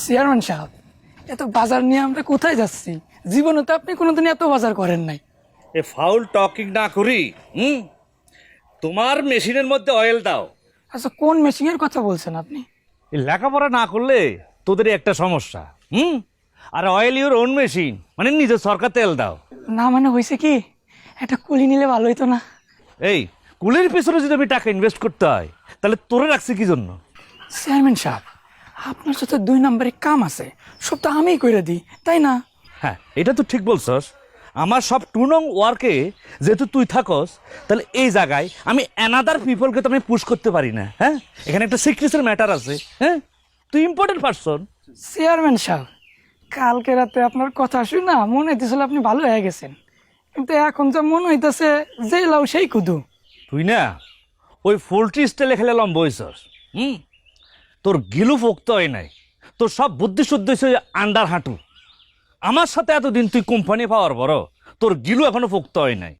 Chairman সাহেব, এত বাজার নিয়ে আমরা কোথায় যাচ্ছি? জীবনে তো আপনি কোনোদিন এত বাজার করেন নাই। এ ফাউল টকিং না করি তোমার মেশিনের মধ্যে অয়েল দাও। আচ্ছা, কোন মেশিনের কথা বলছেন আপনি? এই লেখাপড়া না করলে তোদেরই একটা সমস্যা। আর অয়েল ইউর ওন মেশিন, মানে নিজের সরকার তেল দাও। না মানে হয়েছে কি, একটা কুলি নিলে ভালো হইতো না? এই কুলের পিছনে যদি আমি টাকা ইনভেস্ট করতে হয় তাহলে তোরে রাখছি কি জন্য? চেয়ারম্যান সাহেব, আপনার সাথে 2 নম্বরে কাম আছে, সব তো আমিই করে দিই, তাই না? হ্যাঁ, এটা তো ঠিক বলছস। আমার সব 2 নং ওয়ার্কে যেহেতু তুই থাকস, তাহলে এই জায়গায় আমি অ্যানাদার পিপলকে তো আমি পুশ করতে পারি না। হ্যাঁ, এখানে একটা সিক্রেসের ম্যাটার আছে। হ্যাঁ, তুই ইম্পর্টেন্ট পারসন। চেয়ারম্যান সাহেব, কালকে রাতে আপনার কথা শুনে না মনে হইতেছিল আপনি ভালো হয়ে গেছেন, কিন্তু এখন যা মনে হইতেছে যে লাউ সেই কুদু। তুই না ওই পোল্ট্রি স্টাইলে খেলে লম্ব হয়েছস। তোর গিলু পোক্ত হয় নাই, তোর সব বুদ্ধি শুদ্ধ হয়েছে আন্ডার হাঁটু। আমার সাথে এতদিন তুই কোম্পানি পাওয়ার বড়, তোর গিলু এখনো পোক্ত হয় নাই।